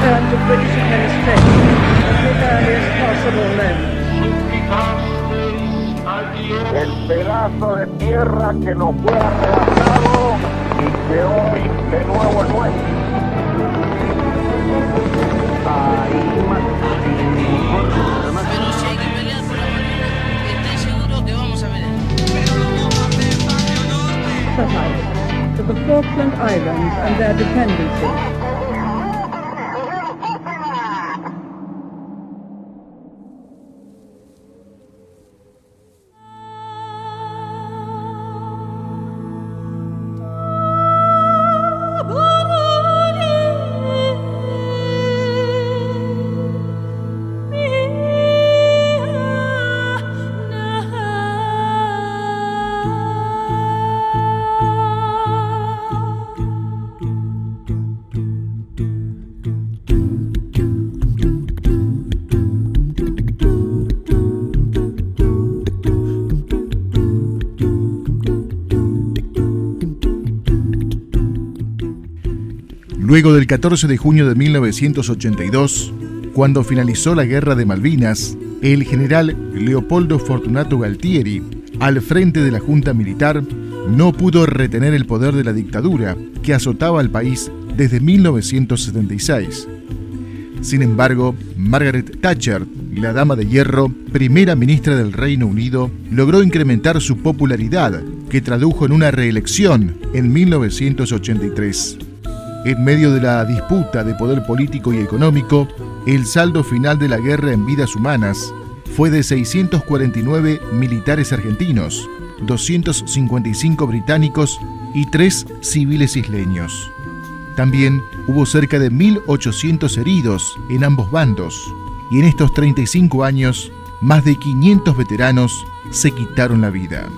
return to British administration at the earliest possible moment. El pedazo de tierra que nos fue arrebatado y que hoy de nuevo es nuestro. Pero si hay que pelear por la mañana, estén seguros que vamos a pelear. To the Falkland Islands and their dependencies. Luego del 14 de junio de 1982, cuando finalizó la Guerra de Malvinas, el general Leopoldo Fortunato Galtieri, al frente de la Junta Militar, no pudo retener el poder de la dictadura que azotaba al país desde 1976. Sin embargo, Margaret Thatcher, la Dama de Hierro, primera ministra del Reino Unido, logró incrementar su popularidad, que tradujo en una reelección en 1983. En medio de la disputa de poder político y económico, el saldo final de la guerra en vidas humanas fue de 649 militares argentinos, 255 británicos y 3 civiles isleños. También hubo cerca de 1.800 heridos en ambos bandos, y en estos 35 años, más de 500 veteranos se quitaron la vida.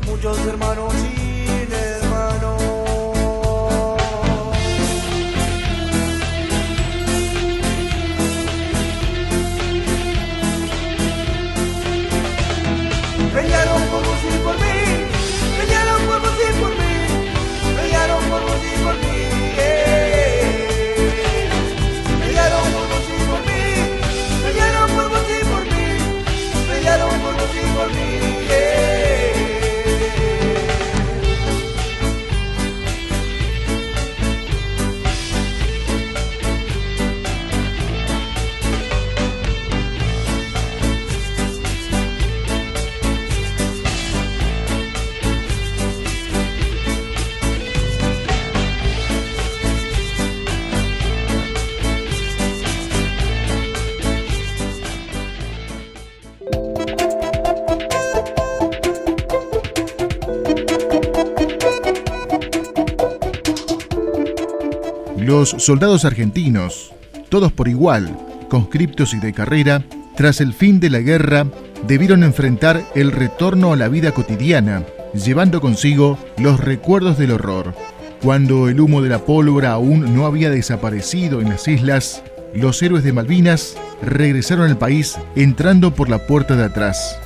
Muchos hermanos sin hermanos. Pelearon por vos y por mí, pelearon por vos y por mí, pelearon por vos y por mí. Pelearon por vos y por mí, pelearon por vos y por mí, pelearon por vos y por mí. Los soldados argentinos, todos por igual, conscriptos y de carrera, tras el fin de la guerra, debieron enfrentar el retorno a la vida cotidiana, llevando consigo los recuerdos del horror. Cuando el humo de la pólvora aún no había desaparecido en las islas, los héroes de Malvinas regresaron al país entrando por la puerta de atrás.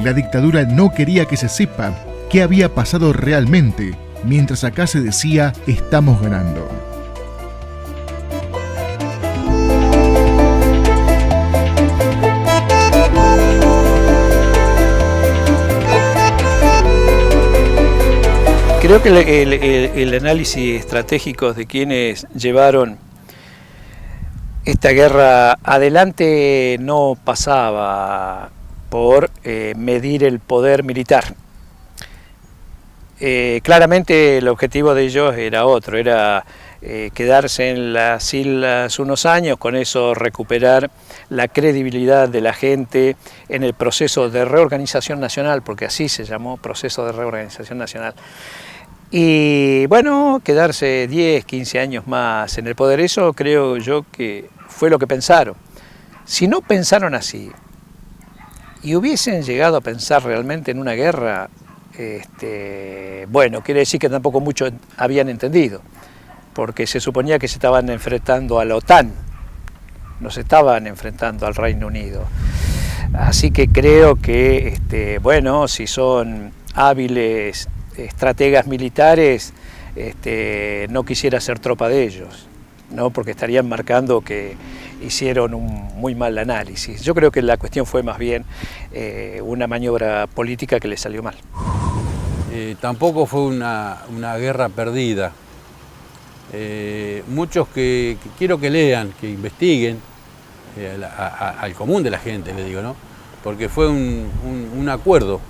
La dictadura no quería que se sepa qué había pasado realmente, mientras acá se decía estamos ganando. Creo que el análisis estratégico de quienes llevaron esta guerra adelante no pasaba por medir el poder militar. Claramente el objetivo de ellos era otro, era quedarse en las islas unos años, con eso recuperar la credibilidad de la gente en el proceso de reorganización nacional, porque así se llamó, proceso de reorganización nacional. Y bueno, quedarse 10, 15 años más en el poder, eso creo yo que fue lo que pensaron. Si no pensaron así y hubiesen llegado a pensar realmente en una guerra, bueno, quiere decir que tampoco muchos habían entendido, porque se suponía que se estaban enfrentando a la OTAN, no se estaban enfrentando al Reino Unido. Así que creo que, bueno, si son hábiles estrategas militares, no quisiera ser tropa de ellos, ¿no? Porque estarían marcando que hicieron un muy mal análisis. Yo creo que la cuestión fue más bien una maniobra política que le salió mal. Tampoco fue una guerra perdida. Muchos que quiero que lean, que investiguen, al común de la gente, le digo, ¿no? Porque fue un acuerdo,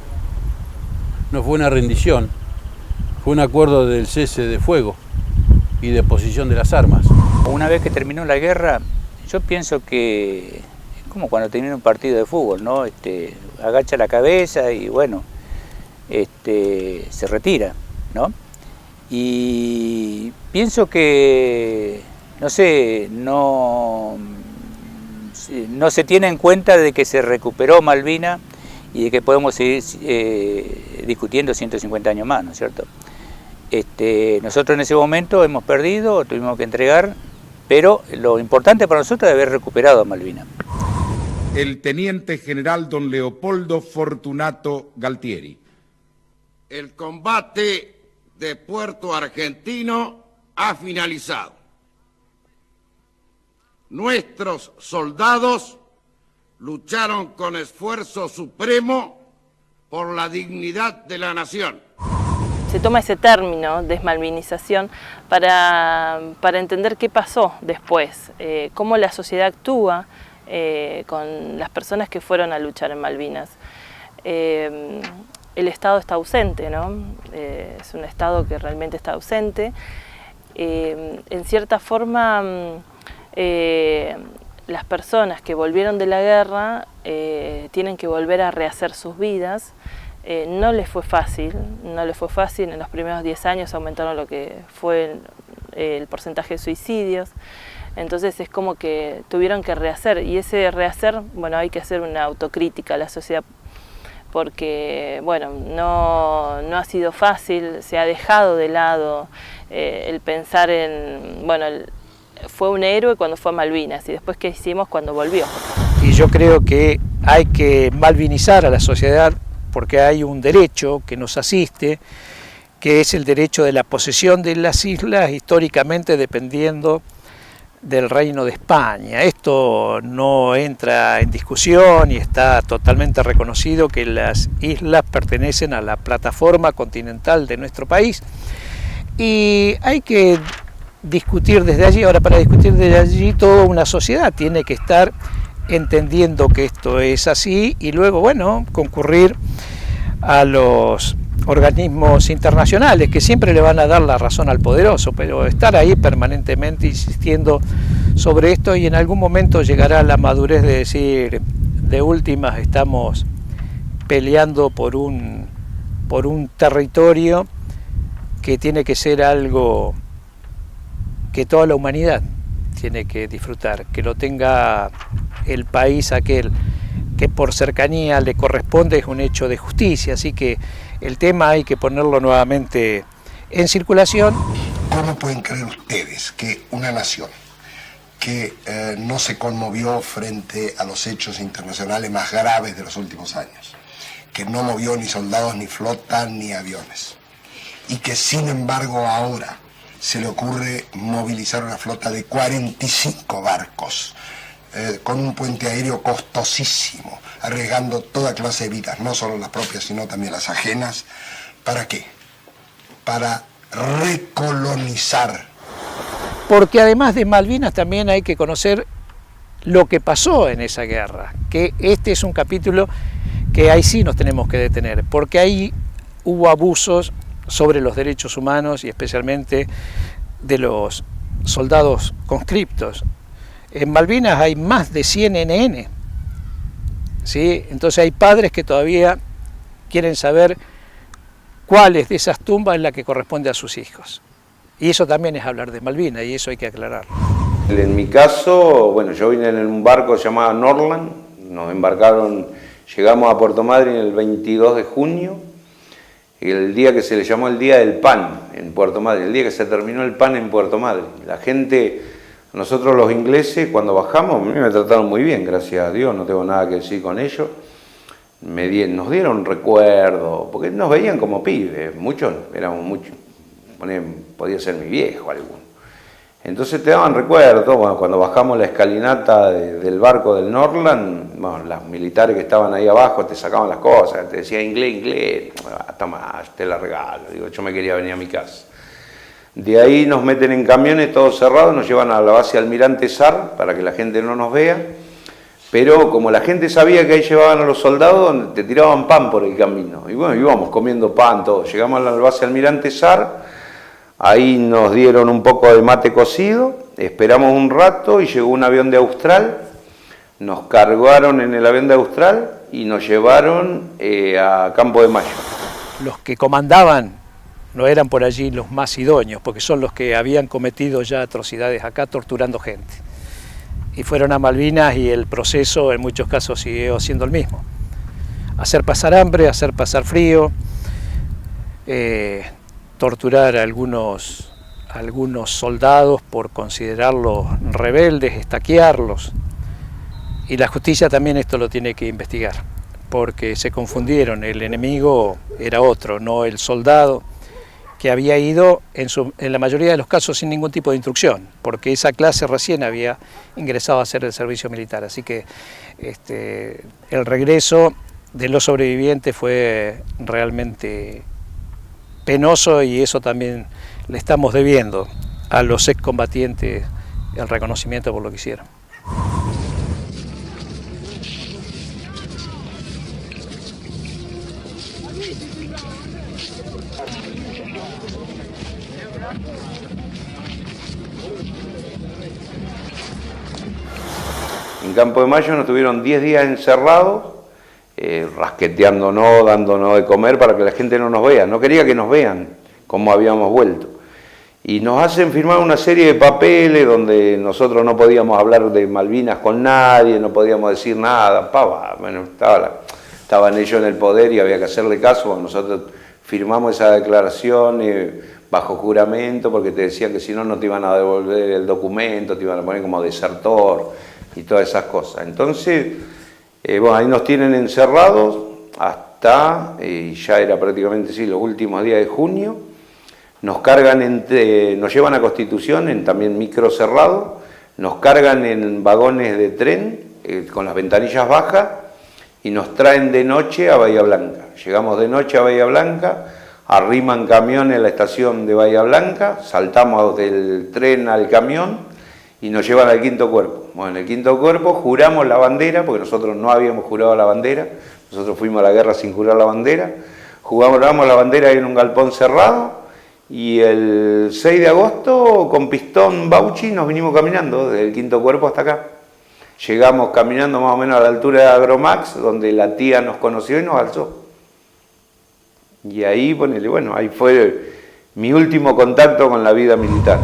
no fue una rendición, fue un acuerdo del cese de fuego y de posición de las armas. Una vez que terminó la guerra, yo pienso que es como cuando termina un partido de fútbol, ¿no? Agacha la cabeza y bueno, se retira, ¿no? Y pienso que, no sé, no se tiene en cuenta de que se recuperó Malvinas y de que podemos seguir discutiendo 150 años más, ¿no es cierto? Nosotros en ese momento hemos perdido, tuvimos que entregar, pero lo importante para nosotros es haber recuperado Malvinas. El teniente general don Leopoldo Fortunato Galtieri. El combate de Puerto Argentino ha finalizado. Nuestros soldados lucharon con esfuerzo supremo por la dignidad de la nación. Se toma ese término, desmalvinización, para entender qué pasó después, cómo la sociedad actúa con las personas que fueron a luchar en Malvinas. El Estado está ausente, ¿no? Es un Estado que realmente está ausente. En cierta forma, las personas que volvieron de la guerra tienen que volver a rehacer sus vidas. No les fue fácil, en los primeros 10 años aumentaron lo que fue el porcentaje de suicidios, entonces es como que tuvieron que rehacer, y ese rehacer, bueno, hay que hacer una autocrítica a la sociedad, porque bueno, no ha sido fácil, se ha dejado de lado el pensar en, bueno, fue un héroe cuando fue a Malvinas, y después qué hicimos cuando volvió. Y yo creo que hay que malvinizar a la sociedad, porque hay un derecho que nos asiste, que es el derecho de la posesión de las islas, históricamente dependiendo del Reino de España. Esto no entra en discusión y está totalmente reconocido que las islas pertenecen a la plataforma continental de nuestro país. Y hay que discutir desde allí. Ahora, para discutir desde allí, toda una sociedad tiene que estar entendiendo que esto es así y luego, bueno, concurrir a los organismos internacionales que siempre le van a dar la razón al poderoso, pero estar ahí permanentemente insistiendo sobre esto, y en algún momento llegará la madurez de decir, de últimas estamos peleando por un territorio que tiene que ser algo que toda la humanidad tiene que disfrutar, que lo tenga el país aquel que por cercanía le corresponde, es un hecho de justicia, así que el tema hay que ponerlo nuevamente en circulación. ¿Cómo pueden creer ustedes que una nación que no se conmovió frente a los hechos internacionales más graves de los últimos años, que no movió ni soldados, ni flota, ni aviones, y que sin embargo ahora se le ocurre movilizar una flota de 45 barcos, con un puente aéreo costosísimo, arriesgando toda clase de vidas, no solo las propias, sino también las ajenas? ¿Para qué? Para recolonizar. Porque además de Malvinas también hay que conocer lo que pasó en esa guerra, que este es un capítulo que ahí sí nos tenemos que detener, porque ahí hubo abusos sobre los derechos humanos y especialmente de los soldados conscriptos. En Malvinas hay más de 100 NN, ¿sí? Entonces hay padres que todavía quieren saber cuáles de esas tumbas es la que corresponde a sus hijos. Y eso también es hablar de Malvinas, y eso hay que aclararlo. En mi caso, bueno, yo vine en un barco llamado Norland, nos embarcaron, llegamos a Puerto Madryn el 22 de junio, el día que se le llamó el Día del Pan en Puerto Madryn, el día que se terminó el pan en Puerto Madryn. La gente, nosotros los ingleses, cuando bajamos, a mí me trataron muy bien, gracias a Dios, no tengo nada que decir con ellos. Nos dieron recuerdos, porque nos veían como pibes, muchos, éramos muchos, podía ser mi viejo alguno. Entonces te daban recuerdos, bueno, cuando bajamos la escalinata del barco del Norland, bueno, los militares que estaban ahí abajo te sacaban las cosas, te decían inglés, toma, te la regalo, digo, yo me quería venir a mi casa. De ahí nos meten en camiones todos cerrados, nos llevan a la base Almirante Sar para que la gente no nos vea, pero como la gente sabía que ahí llevaban a los soldados, te tiraban pan por el camino, y bueno, íbamos comiendo pan, todo. Llegamos a la base Almirante Sar. Ahí nos dieron un poco de mate cocido, esperamos un rato y llegó un avión de Austral, nos cargaron en el avión de Austral y nos llevaron a Campo de Mayo. Los que comandaban no eran por allí los más idóneos, porque son los que habían cometido ya atrocidades acá torturando gente. Y fueron a Malvinas y el proceso en muchos casos siguió siendo el mismo. Hacer pasar hambre, hacer pasar frío, torturar a algunos soldados por considerarlos rebeldes, estaquearlos. Y la justicia también esto lo tiene que investigar, porque se confundieron, el enemigo era otro, no el soldado que había ido en la mayoría de los casos sin ningún tipo de instrucción, porque esa clase recién había ingresado a hacer el servicio militar. Así que el regreso de los sobrevivientes fue realmente penoso, y eso también le estamos debiendo a los excombatientes el reconocimiento por lo que hicieron. En Campo de Mayo nos tuvieron 10 días encerrados, rasqueteándonos, dándonos de comer para que la gente no nos vea. No quería que nos vean cómo habíamos vuelto. Y nos hacen firmar una serie de papeles donde nosotros no podíamos hablar de Malvinas con nadie, no podíamos decir nada. Bueno, estaban ellos en el poder y había que hacerle caso. Nosotros firmamos esa declaración bajo juramento, porque te decían que si no, no te iban a devolver el documento, te iban a poner como desertor y todas esas cosas. Entonces, bueno, ahí nos tienen encerrados hasta, ya era prácticamente sí, los últimos días de junio. Nos cargan, nos llevan a Constitución, también micro cerrado, nos cargan en vagones de tren con las ventanillas bajas y nos traen de noche a Bahía Blanca. Llegamos de noche a Bahía Blanca, arriman camiones a la estación de Bahía Blanca, saltamos del tren al camión y nos llevan al Quinto Cuerpo. Bueno, en el Quinto Cuerpo juramos la bandera, porque nosotros no habíamos jurado la bandera, nosotros fuimos a la guerra sin jurar la bandera, juramos la bandera ahí en un galpón cerrado, y el 6 de agosto con pistón Bauchi nos vinimos caminando desde el Quinto Cuerpo hasta acá. Llegamos caminando más o menos a la altura de Agromax, donde la tía nos conoció y nos alzó. Y ahí, bueno, ahí fue mi último contacto con la vida militar.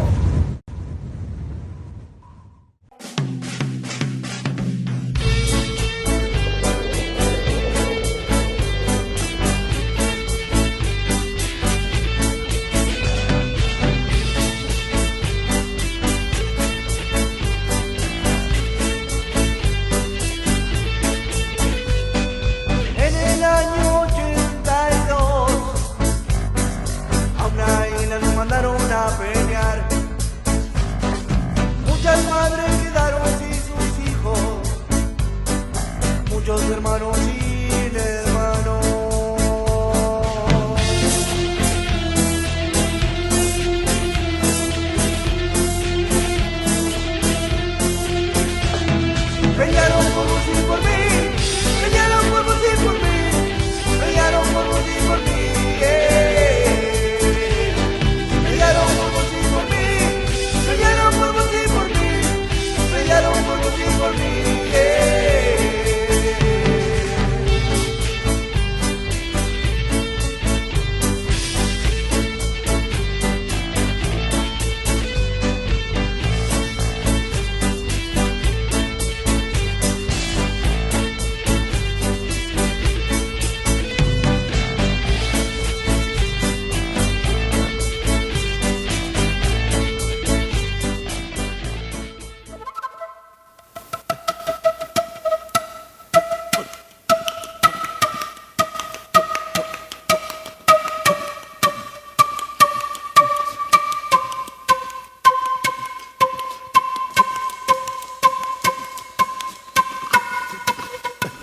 Mandaron a pelear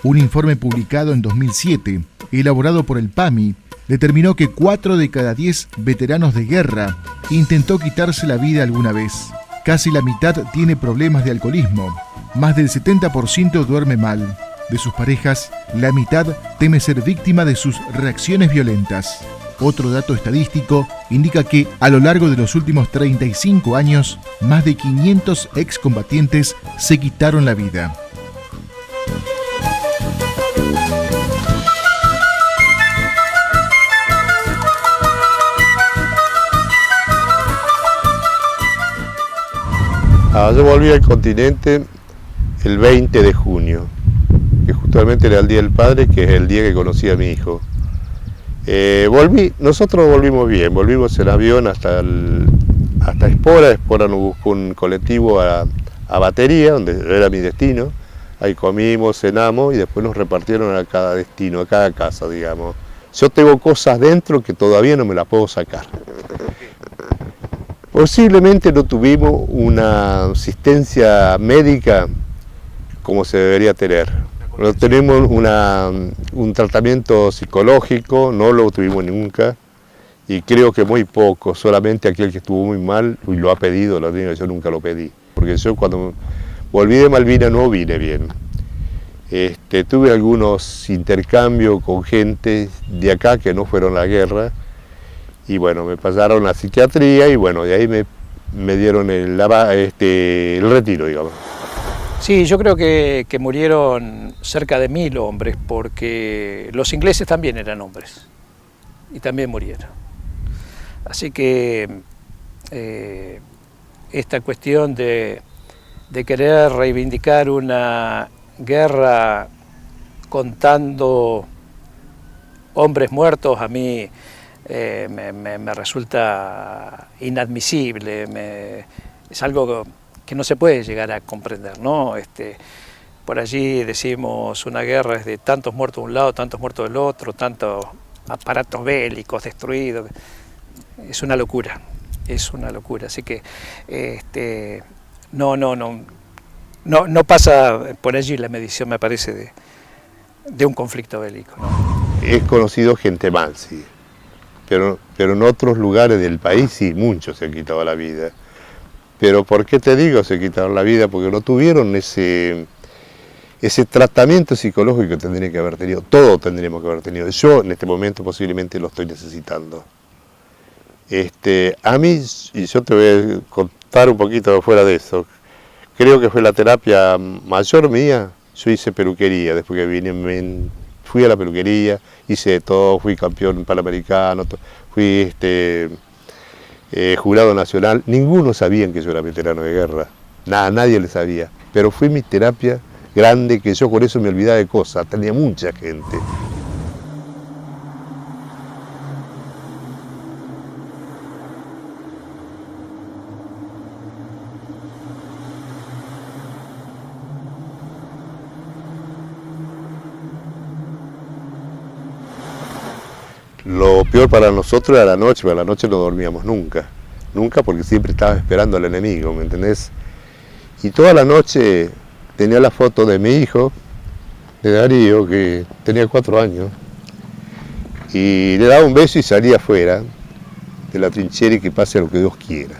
Un informe publicado en 2007, elaborado por el PAMI, determinó que 4 de cada 10 veteranos de guerra intentó quitarse la vida alguna vez. Casi la mitad tiene problemas de alcoholismo. Más del 70% duerme mal. De sus parejas, la mitad teme ser víctima de sus reacciones violentas. Otro dato estadístico indica que a lo largo de los últimos 35 años, más de 500 excombatientes se quitaron la vida. Yo volví al continente el 20 de junio, que justamente era el Día del Padre, que es el día que conocí a mi hijo. Nosotros volvimos bien, volvimos en avión hasta Espora. Espora nos buscó un colectivo a Batería, donde era mi destino. Ahí comimos, cenamos y después nos repartieron a cada destino, a cada casa, digamos. Yo tengo cosas dentro que todavía no me las puedo sacar. Posiblemente no tuvimos una asistencia médica como se debería tener. No tenemos un tratamiento psicológico, no lo tuvimos nunca, y creo que muy poco, solamente aquel que estuvo muy mal y lo ha pedido, yo nunca lo pedí, porque yo cuando volví de Malvinas no vine bien. Tuve algunos intercambios con gente de acá que no fueron a la guerra, y bueno, me pasaron a psiquiatría y bueno, de ahí me dieron el retiro, digamos. Sí, yo creo que murieron cerca de 1000 hombres, porque los ingleses también eran hombres y también murieron. Así que esta cuestión de querer reivindicar una guerra contando hombres muertos, a mí me resulta inadmisible, es algo que no se puede llegar a comprender, ¿no? Por allí decimos una guerra es de tantos muertos de un lado, tantos muertos del otro, tantos aparatos bélicos destruidos. Es una locura, así que no pasa por allí la medición, me parece, de un conflicto bélico, ¿no? He conocido gente mal, sí, pero en otros lugares del país sí, muchos se han quitado la vida. Pero ¿por qué te digo se quitaron la vida? Porque no tuvieron ese tratamiento psicológico que tendrían que haber tenido. Todos tendríamos que haber tenido. Yo en este momento posiblemente lo estoy necesitando. A mí, y yo te voy a contar un poquito fuera de eso, creo que fue la terapia mayor mía. Yo hice peluquería, después que vine, fui a la peluquería, hice de todo, fui campeón panamericano, fui jurado nacional. Ninguno sabía que yo era veterano de guerra, nadie le sabía, pero fue mi terapia grande, que yo con eso me olvidaba de cosas, tenía mucha gente. Lo peor para nosotros era la noche, porque la noche no dormíamos nunca, porque siempre estaba esperando al enemigo, ¿me entendés? Y toda la noche tenía la foto de mi hijo, de Darío, que tenía 4 años, y le daba un beso y salía afuera de la trinchera y que pase lo que Dios quiera.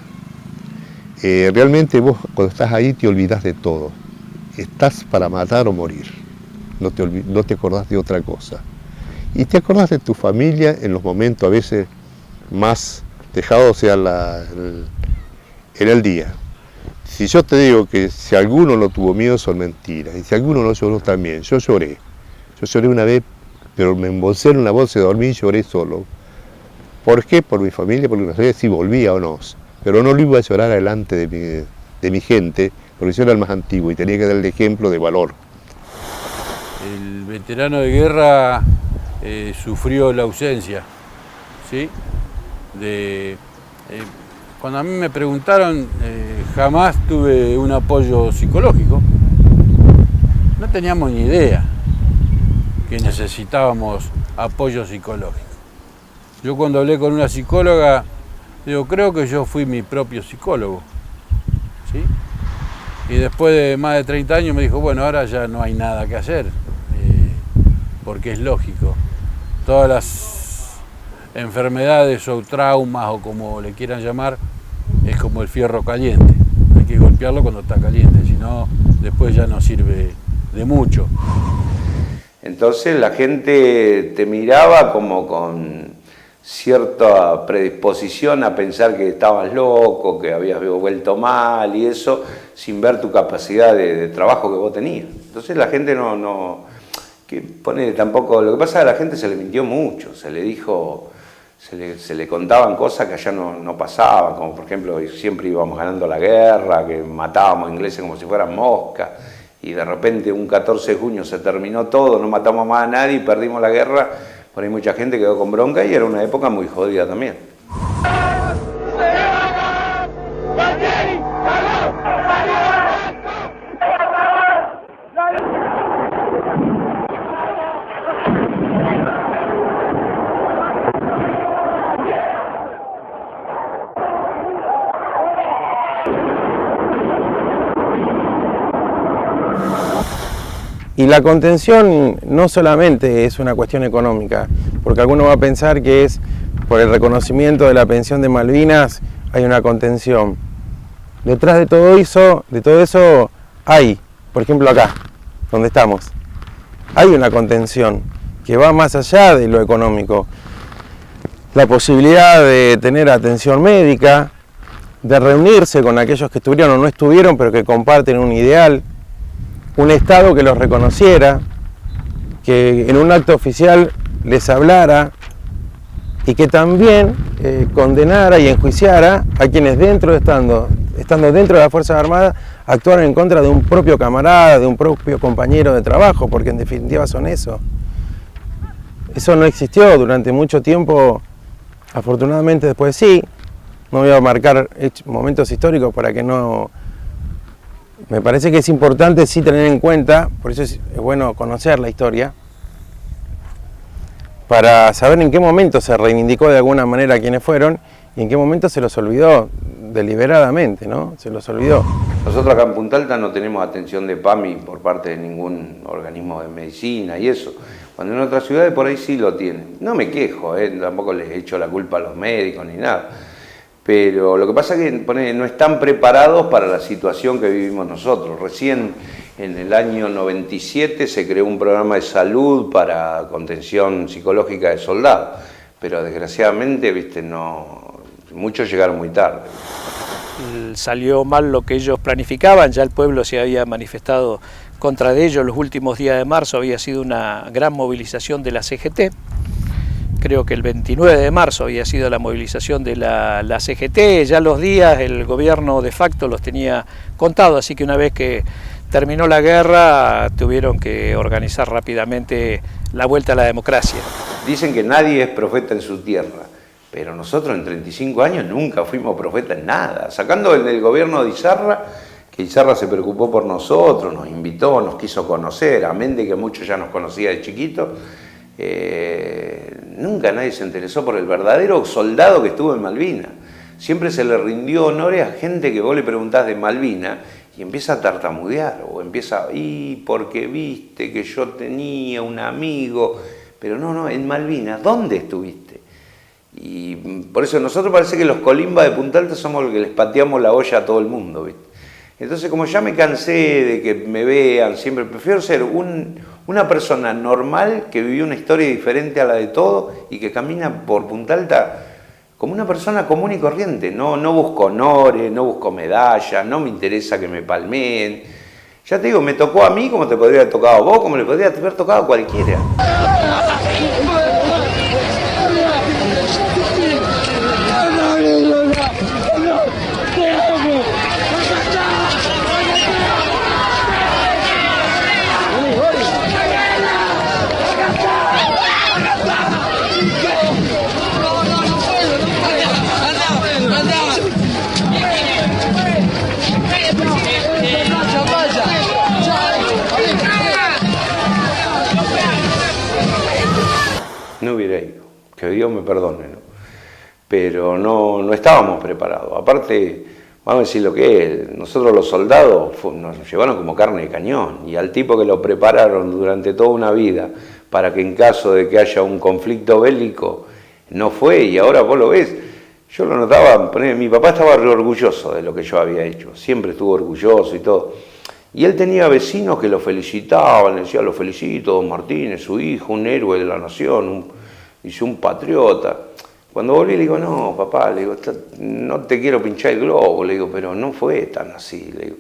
Realmente vos cuando estás ahí te olvidás de todo, estás para matar o morir, no te acordás de otra cosa. Y te acordás de tu familia en los momentos a veces más dejados en el día. Si yo te digo que si alguno no tuvo miedo son mentiras, y si alguno no lloró también. Yo lloré una vez, pero me embolsé en una bolsa de dormir y lloré solo. ¿Por qué? Por mi familia, porque no sabía si volvía o no. Pero no lo iba a llorar delante de mi gente, porque yo era el más antiguo y tenía que dar el ejemplo de valor. El veterano de guerra sufrió la ausencia, ¿sí? Cuando a mí me preguntaron, jamás tuve un apoyo psicológico. No teníamos ni idea que necesitábamos apoyo psicológico. Yo cuando hablé con una psicóloga, digo, creo que yo fui mi propio psicólogo, ¿sí? Y después de más de 30 años me dijo, bueno, ahora ya no hay nada que hacer. porque es lógico. Todas las enfermedades o traumas o como le quieran llamar, es como el fierro caliente. Hay que golpearlo cuando está caliente, si no, después ya no sirve de mucho. Entonces la gente te miraba como con cierta predisposición a pensar que estabas loco, que habías vuelto mal y eso, sin ver tu capacidad de trabajo que vos tenías. Entonces la gente tampoco, lo que pasa es que a la gente se le mintió mucho, se le dijo, se le contaban cosas que allá no pasaban, como por ejemplo siempre íbamos ganando la guerra, que matábamos ingleses como si fueran moscas, y de repente un 14 de junio se terminó todo, no matamos más a nadie y perdimos la guerra. Por ahí mucha gente quedó con bronca y era una época muy jodida también. Y la contención no solamente es una cuestión económica, porque alguno va a pensar que es por el reconocimiento de la pensión de Malvinas hay una contención. Detrás de todo eso hay, por ejemplo acá, donde estamos, hay una contención que va más allá de lo económico. La posibilidad de tener atención médica, de reunirse con aquellos que estuvieron o no estuvieron, pero que comparten un ideal, un Estado que los reconociera, que en un acto oficial les hablara y que también condenara y enjuiciara a quienes estando dentro de las Fuerzas Armadas, actuaron en contra de un propio camarada, de un propio compañero de trabajo, porque en definitiva son eso. Eso no existió durante mucho tiempo, afortunadamente después sí. No voy a marcar momentos históricos para que no... Me parece que es importante sí tener en cuenta, por eso es bueno conocer la historia, para saber en qué momento se reivindicó de alguna manera a quienes fueron y en qué momento se los olvidó deliberadamente, ¿no? Se los olvidó. Nosotros acá en Punta Alta no tenemos atención de PAMI por parte de ningún organismo de medicina y eso, cuando en otras ciudades por ahí sí lo tienen. No me quejo, tampoco les echo la culpa a los médicos ni nada. Pero lo que pasa es que no están preparados para la situación que vivimos nosotros. Recién en el año 97 se creó un programa de salud para contención psicológica de soldados, pero desgraciadamente, muchos llegaron muy tarde. Salió mal lo que ellos planificaban, ya el pueblo se había manifestado contra ellos. Los últimos días de marzo había sido una gran movilización de la CGT. Creo que el 29 de marzo había sido la movilización de la CGT, ya los días el gobierno de facto los tenía contados, así que una vez que terminó la guerra tuvieron que organizar rápidamente la vuelta a la democracia. Dicen que nadie es profeta en su tierra, pero nosotros en 35 años nunca fuimos profetas en nada, sacando el del gobierno de Izarra, que Izarra se preocupó por nosotros, nos invitó, nos quiso conocer, amén de que muchos ya nos conocía de chiquitos. Nunca nadie se interesó por el verdadero soldado que estuvo en Malvinas. Siempre se le rindió honores a gente que vos le preguntás de Malvinas y empieza a tartamudear o empieza, porque viste que yo tenía un amigo, pero no, en Malvinas, ¿dónde estuviste? Y por eso nosotros parece que los Colimba de Punta Alta somos los que les pateamos la olla a todo el mundo, ¿viste? Entonces como ya me cansé de que me vean, siempre prefiero ser una persona normal que vivió una historia diferente a la de todos y que camina por Punta Alta como una persona común y corriente. No busco honores, no busco medallas, no me interesa que me palmeen. Ya te digo, me tocó a mí como te podría haber tocado a vos, como le podría haber tocado a cualquiera. No hubiera ido, que Dios me perdone, ¿no? Pero no estábamos preparados. Aparte, vamos a decir lo que es, nosotros los soldados nos llevaron como carne de cañón y al tipo que lo prepararon durante toda una vida para que en caso de que haya un conflicto bélico, no fue, y ahora vos lo ves. Yo lo notaba, mi papá estaba re orgulloso de lo que yo había hecho, siempre estuvo orgulloso y todo. Y él tenía vecinos que lo felicitaban, le decían, lo felicito, don Martínez, su hijo, un héroe de la nación, un patriota. Cuando volví le digo, no, papá, le digo, no te quiero pinchar el globo, le digo, pero no fue tan así, le digo.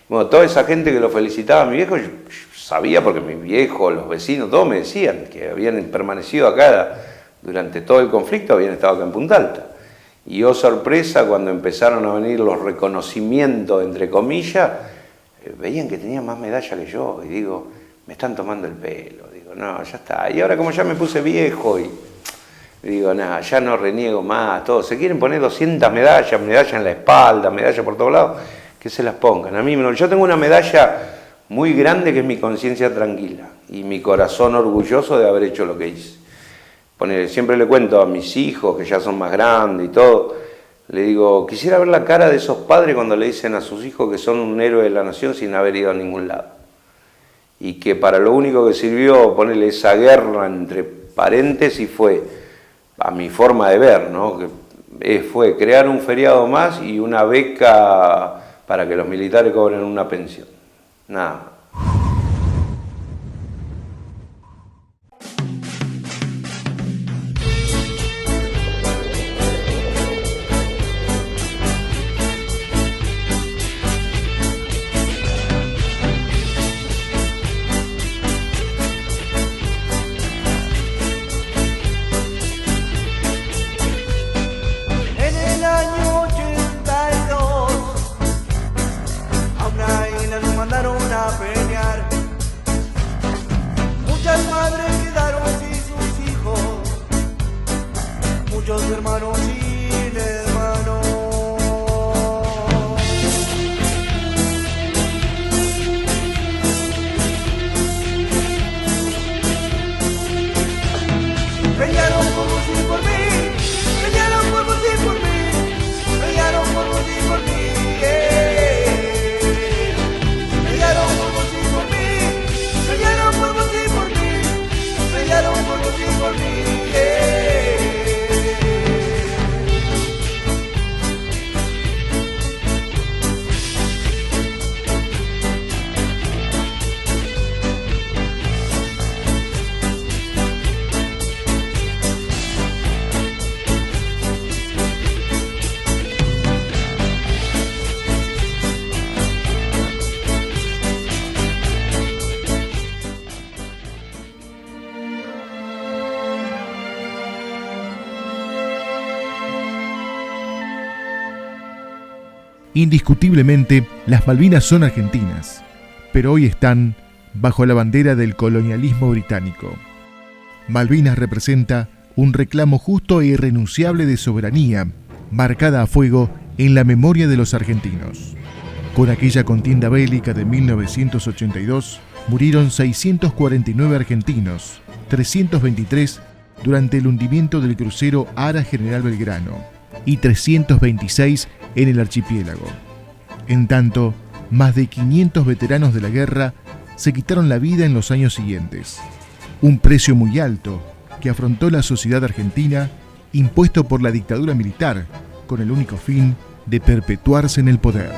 Bueno, toda esa gente que lo felicitaba a mi viejo, yo sabía porque mi viejo, los vecinos, todos me decían que habían permanecido acá durante todo el conflicto, habían estado acá en Punta Alta. Y oh sorpresa, cuando empezaron a venir los reconocimientos, entre comillas, veían que tenía más medallas que yo, y digo, me están tomando el pelo, digo, no, ya está. Y ahora como ya me puse viejo y digo, nada, ya no reniego más, todos se quieren poner 200 medallas en la espalda, medallas por todos lados, que se las pongan. A mí, yo tengo una medalla muy grande que es mi conciencia tranquila y mi corazón orgulloso de haber hecho lo que hice. Siempre le cuento a mis hijos, que ya son más grandes y todo, le digo, quisiera ver la cara de esos padres cuando le dicen a sus hijos que son un héroe de la nación sin haber ido a ningún lado. Y que para lo único que sirvió ponerle esa guerra entre paréntesis fue, a mi forma de ver, ¿no? Fue crear un feriado más y una beca para que los militares cobren una pensión. Nada. Hermanos sin hermanos. Pelearon por vos y por mí, pelearon por vos y por mí, pelearon por vos y por mí, pelearon por vos y por mí, pelearon por vos y por mí, pelearon por vos y por mí, Indiscutiblemente, las Malvinas son argentinas, pero hoy están bajo la bandera del colonialismo británico. Malvinas representa un reclamo justo e irrenunciable de soberanía, marcada a fuego en la memoria de los argentinos. Con aquella contienda bélica de 1982, murieron 649 argentinos, 323 durante el hundimiento del crucero Ara General Belgrano y 326 en el archipiélago. En tanto, más de 500 veteranos de la guerra se quitaron la vida en los años siguientes. Un precio muy alto que afrontó la sociedad argentina, impuesto por la dictadura militar, con el único fin de perpetuarse en el poder.